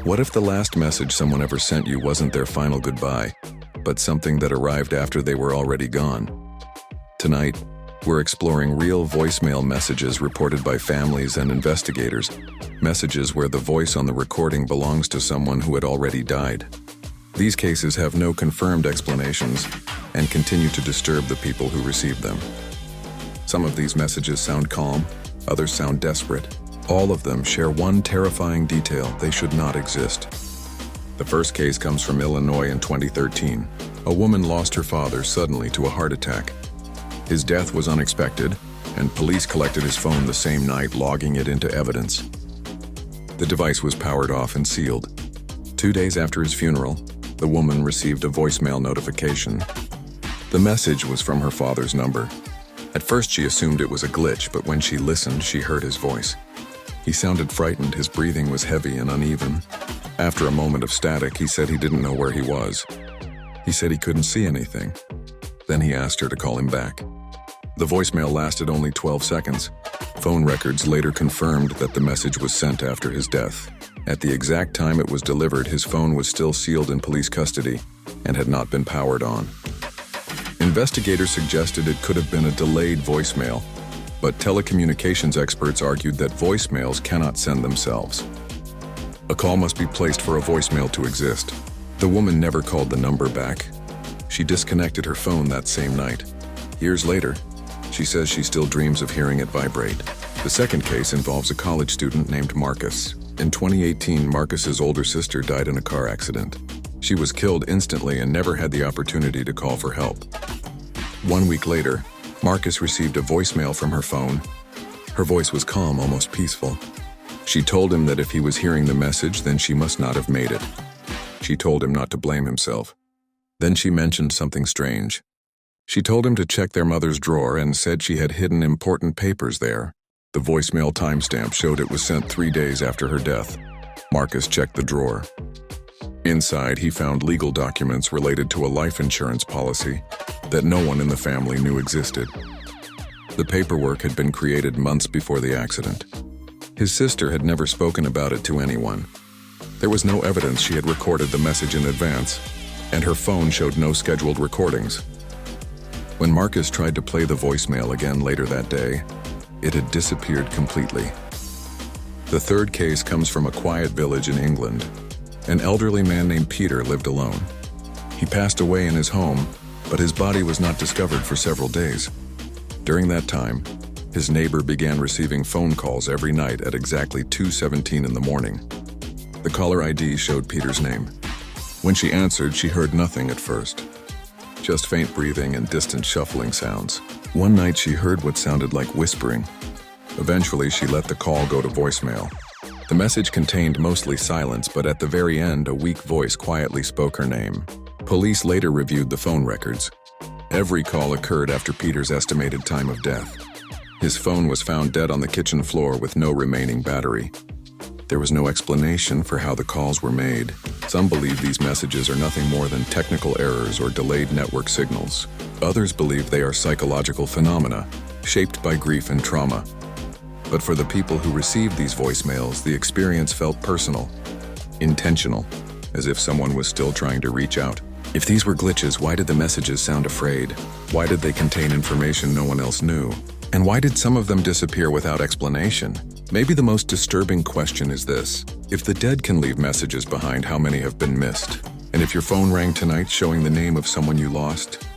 What if the last message someone ever sent you wasn't their final goodbye, but something that arrived after they were already gone? Tonight, we're exploring real voicemail messages reported by families and investigators, messages where the voice on the recording belongs to someone who had already died. These cases have no confirmed explanations and continue to disturb the people who received them. Some of these messages sound calm, others sound desperate. All of them share one terrifying detail: they should not exist. The first case comes from Illinois in 2013. A woman lost her father suddenly to a heart attack. His death was unexpected, and police collected his phone the same night, logging it into evidence. The device was powered off and sealed. 2 days after his funeral, the woman received a voicemail notification. The message was from her father's number. At first she assumed it was a glitch, but when she listened, she heard his voice. He sounded frightened, his breathing was heavy and uneven. After a moment of static, he said he didn't know where he was. He said he couldn't see anything. Then he asked her to call him back. The voicemail lasted only 12 seconds. Phone records later confirmed that the message was sent after his death. At the exact time it was delivered, his phone was still sealed in police custody and had not been powered on. Investigators suggested it could have been a delayed voicemail, but telecommunications experts argued that voicemails cannot send themselves. A call must be placed for a voicemail to exist. The woman never called the number back. She disconnected her phone that same night. Years later, she says she still dreams of hearing it vibrate. The second case involves a college student named Marcus. In 2018, Marcus's older sister died in a car accident. She was killed instantly and never had the opportunity to call for help. 1 week later, Marcus received a voicemail from her phone. Her voice was calm, almost peaceful. She told him that if he was hearing the message, then she must not have made it. She told him not to blame himself. Then she mentioned something strange. She told him to check their mother's drawer and said she had hidden important papers there. The voicemail timestamp showed it was sent 3 days after her death. Marcus checked the drawer. Inside, he found legal documents related to a life insurance policy that no one in the family knew existed. The paperwork had been created months before the accident. His sister had never spoken about it to anyone. There was no evidence she had recorded the message in advance, and her phone showed no scheduled recordings. When Marcus tried to play the voicemail again later that day, it had disappeared completely. The third case comes from a quiet village in England. An elderly man named Peter lived alone. He passed away in his home, but his body was not discovered for several days. During that time, his neighbor began receiving phone calls every night at exactly 2:17 in the morning. The caller ID showed Peter's name. When she answered, she heard nothing at first, just faint breathing and distant shuffling sounds. One night she heard what sounded like whispering. Eventually, she let the call go to voicemail. The message contained mostly silence, but at the very end, a weak voice quietly spoke her name. Police later reviewed the phone records. Every call occurred after Peter's estimated time of death. His phone was found dead on the kitchen floor with no remaining battery. There was no explanation for how the calls were made. Some believe these messages are nothing more than technical errors or delayed network signals. Others believe they are psychological phenomena, shaped by grief and trauma. But for the people who received these voicemails, the experience felt personal, intentional, as if someone was still trying to reach out. If these were glitches, why did the messages sound afraid? Why did they contain information no one else knew? And why did some of them disappear without explanation? Maybe the most disturbing question is this: if the dead can leave messages behind, how many have been missed? And if your phone rang tonight showing the name of someone you lost,